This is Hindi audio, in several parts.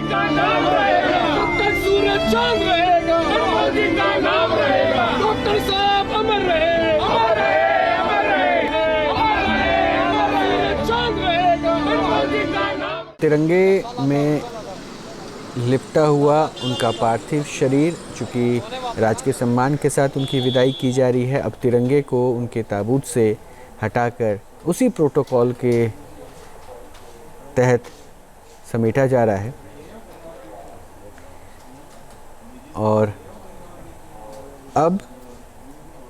का नाम रहेगा, डॉक्टर सूरज चांद रहेगा, मोदी का नाम रहेगा, डॉक्टर साहब अमर रहे, अमर रहे, अमर रहे, अमर रहे, अमर रहे, चांद रहेगा, मोदी का नाम। तिरंगे में लिपटा हुआ उनका पार्थिव शरीर, चूँकि राजकीय सम्मान के साथ उनकी विदाई की जा रही है, अब तिरंगे को उनके ताबूत से हटाकर उसी प्रोटोकॉल के तहत समेटा जा रहा है। और अब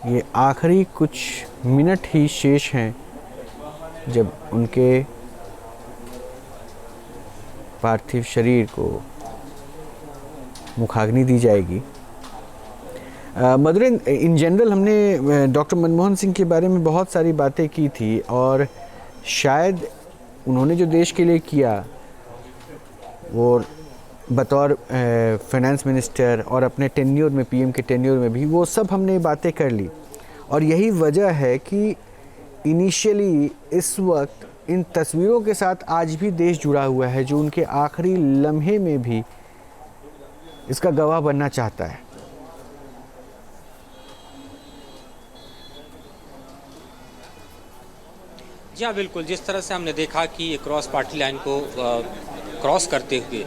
ये आखिरी कुछ मिनट ही शेष हैं जब उनके पार्थिव शरीर को मुखाग्नि दी जाएगी। मधुर, इन जनरल हमने डॉक्टर मनमोहन सिंह के बारे में बहुत सारी बातें की थी और शायद उन्होंने जो देश के लिए किया वो बतौर फाइनेंस मिनिस्टर और अपने टेन्योर में, पीएम के टेन्योर में भी, वो सब हमने बातें कर ली। और यही वजह है कि इनिशियली इस वक्त इन तस्वीरों के साथ आज भी देश जुड़ा हुआ है, जो उनके आखिरी लम्हे में भी इसका गवाह बनना चाहता है। जी हाँ, बिल्कुल। जिस तरह से हमने देखा कि क्रॉस पार्टी लाइन को क्रॉस करते हुए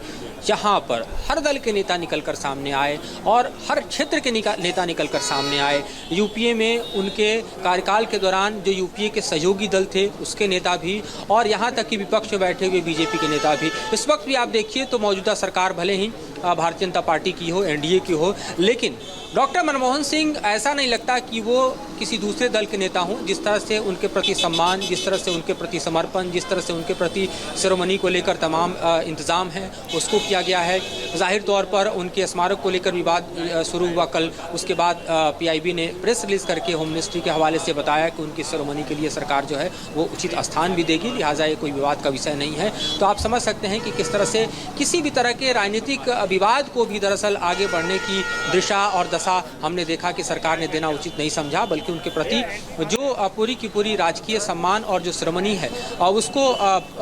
यहाँ पर हर दल के नेता निकलकर सामने आए और हर क्षेत्र के नेता निकलकर सामने आए। यूपीए में उनके कार्यकाल के दौरान जो यूपीए के सहयोगी दल थे उसके नेता भी, और यहाँ तक कि विपक्ष में बैठे हुए बीजेपी के नेता भी। इस वक्त भी आप देखिए तो मौजूदा सरकार भले ही भारतीय जनता पार्टी की हो, एनडीए की हो, लेकिन डॉक्टर मनमोहन सिंह ऐसा नहीं लगता कि वो किसी दूसरे दल के नेता हों। जिस तरह से उनके प्रति सम्मान, जिस तरह से उनके प्रति समर्पण, जिस तरह से उनके प्रति सेरेमनी को लेकर तमाम इंतज़ाम है उसको किया गया है। जाहिर तौर पर उनके स्मारक को लेकर विवाद शुरू हुआ कल। उसके बाद पीआईबी ने प्रेस रिलीज़ करके होम मिनिस्ट्री के हवाले से बताया कि उनकी सेरेमनी के लिए सरकार जो है वो उचित स्थान भी देगी, लिहाजा ये कोई विवाद का विषय नहीं है। तो आप समझ सकते हैं कि किस तरह से किसी भी तरह के राजनीतिक विवाद को भी दरअसल आगे बढ़ने की दिशा और दशा हमने देखा कि सरकार ने देना उचित नहीं समझा, बल्कि उनके प्रति जो पूरी की पूरी राजकीय सम्मान और जो सेरेमनी है उसको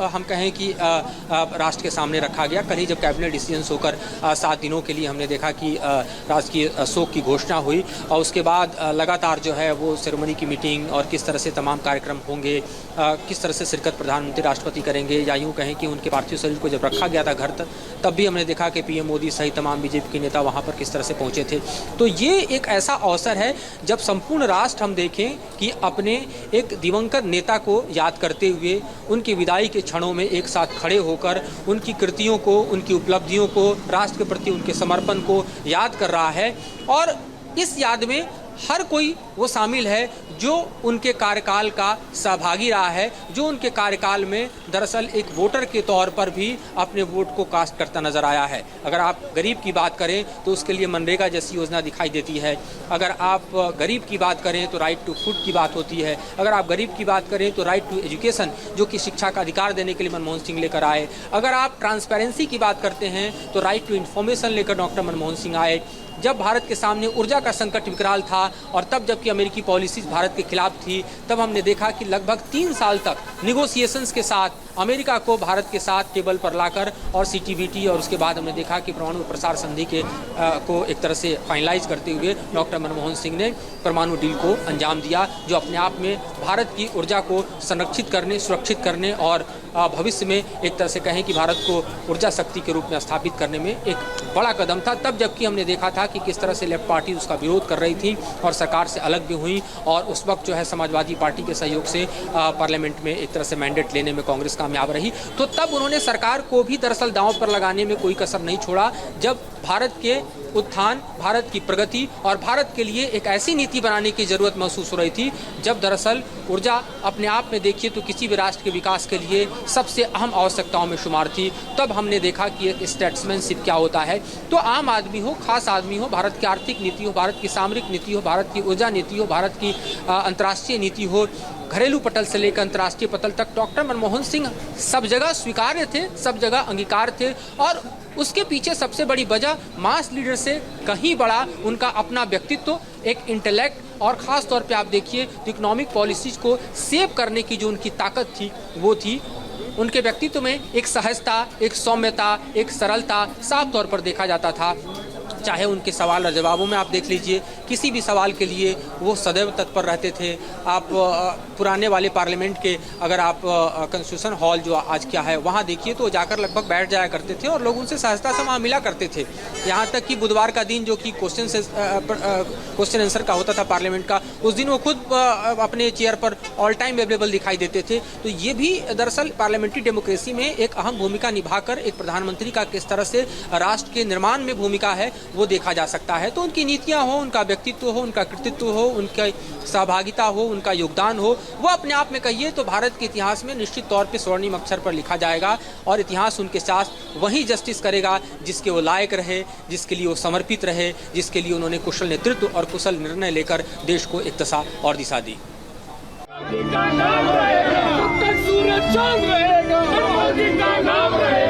हम कहें कि राष्ट्र के सामने रखा गया। कल ही जब कैबिनेट डिसीजन होकर 7 दिनों के लिए हमने देखा कि राजकीय शोक की घोषणा हुई और उसके बाद लगातार जो है वो सेरेमनी की मीटिंग और किस तरह से तमाम कार्यक्रम होंगे, किस तरह से शिरकत प्रधानमंत्री राष्ट्रपति करेंगे, या यूँ कहें कि उनके पार्थिव शरीर को जब रखा गया था घर तक, तब भी हमने देखा कि पीएम मोदी सहित तमाम बीजेपी के नेता वहाँ पर किस तरह से पहुँचे थे। तो ये एक ऐसा अवसर है जब संपूर्ण राष्ट्र हम देखें कि अपने एक दिवंगत नेता को याद करते हुए उनकी विदाई के क्षणों में एक साथ खड़े होकर उनकी कृतियों को, उनकी उपलब्धियों को, राष्ट्र के प्रति उनके समर्पण को याद कर रहा है। और इस याद में हर कोई वो शामिल है जो उनके कार्यकाल का सहभागी रहा है, जो उनके कार्यकाल में दरअसल एक वोटर के तौर पर भी अपने वोट को कास्ट करता नजर आया है। अगर आप गरीब की बात करें तो उसके लिए मनरेगा जैसी योजना दिखाई देती है। अगर आप गरीब की बात करें तो राइट टू फूड की बात होती है। अगर आप गरीब की बात करें तो राइट टू एजुकेशन, जो कि शिक्षा का अधिकार देने के लिए मनमोहन सिंह लेकर आए। अगर आप ट्रांसपेरेंसी की बात करते हैं तो राइट टू इन्फॉर्मेशन लेकर डॉक्टर मनमोहन सिंह आए। जब भारत के सामने ऊर्जा का संकट विकराल था और तब जबकि अमेरिकी पॉलिसीज भारत के खिलाफ थी, तब हमने देखा कि लगभग 3 साल तक निगोशिएशंस के साथ अमेरिका को भारत के साथ टेबल पर लाकर और सीटीबीटी, और उसके बाद हमने देखा कि परमाणु प्रसार संधि के को एक तरह से फाइनलाइज करते हुए डॉक्टर मनमोहन सिंह ने परमाणु डील को अंजाम दिया, जो अपने आप में भारत की ऊर्जा को संरक्षित करने, सुरक्षित करने और भविष्य में एक तरह से कहें कि भारत को ऊर्जा शक्ति के रूप में स्थापित करने में एक बड़ा कदम था। तब जबकि हमने देखा था कि किस तरह से लेफ्ट पार्टी उसका विरोध कर रही थी और सरकार से अलग भी हुई, और उस वक्त जो है समाजवादी पार्टी के सहयोग से पार्लियामेंट में एक तरह से मैंडेट लेने में कांग्रेस कामयाब रही। तो तब उन्होंने सरकार को भी दरअसल दांव पर लगाने में कोई कसर नहीं छोड़ा। जब भारत के उत्थान, भारत की प्रगति और भारत के लिए एक ऐसी नीति बनाने की ज़रूरत महसूस हो रही थी जब दरअसल ऊर्जा अपने आप में देखिए तो किसी भी राष्ट्र के विकास के लिए सबसे अहम आवश्यकताओं में शुमार थी, तब हमने देखा कि एक स्टेट्समैनशिप क्या होता है। तो आम आदमी हो, खास आदमी हो, भारत की आर्थिक नीति हो, भारत की सामरिक नीति हो, भारत की ऊर्जा नीति हो, भारत की अंतर्राष्ट्रीय नीति हो, घरेलू पटल से लेकर अंतर्राष्ट्रीय पटल तक डॉक्टर मनमोहन सिंह सब जगह स्वीकार्य थे, सब जगह अंगीकार थे। और उसके पीछे सबसे बड़ी वजह मास लीडर से कहीं बड़ा उनका अपना व्यक्तित्व, एक इंटेलेक्ट, और ख़ास तौर पे आप देखिए तो इकोनॉमिक पॉलिसीज़ को सेव करने की जो उनकी ताकत थी वो थी। उनके व्यक्तित्व में एक सहजता, एक सौम्यता, एक सरलता साफ तौर पर देखा जाता था। चाहे उनके सवाल और जवाबों में आप देख लीजिए, किसी भी सवाल के लिए वो सदैव तत्पर रहते थे। आप पुराने वाले पार्लियामेंट के अगर आप कॉन्स्टिट्यूशन हॉल जो आज क्या है वहाँ देखिए तो जाकर लगभग बैठ जाया करते थे और लोग उनसे सहजता से वहाँ मिला करते थे। यहाँ तक कि बुधवार का दिन जो कि क्वेश्चन आंसर का होता था पार्लियामेंट का, उस दिन वो खुद अपने चेयर पर ऑल टाइम अवेलेबल दिखाई देते थे। तो ये भी दरअसल पार्लियामेंट्री डेमोक्रेसी में एक अहम भूमिका निभाकर एक प्रधानमंत्री का किस तरह से राष्ट्र के निर्माण में भूमिका है वो देखा जा सकता है। तो उनकी नीतियां हो, उनका व्यक्तित्व हो, उनका कृतित्व हो, उनका सहभागिता हो, उनका योगदान हो, वो अपने आप में कहिए तो भारत के इतिहास में निश्चित तौर पे स्वर्णिम अक्षर पर लिखा जाएगा और इतिहास उनके साथ वही जस्टिस करेगा जिसके वो लायक रहे, जिसके लिए वो समर्पित रहे, जिसके लिए उन्होंने कुशल नेतृत्व और कुशल निर्णय लेकर देश को एक दशा और दिशा दी। मोदी का नाम रहेगा, जब तक सूरज चांद रहेगा, मोदी का नाम रहेगा।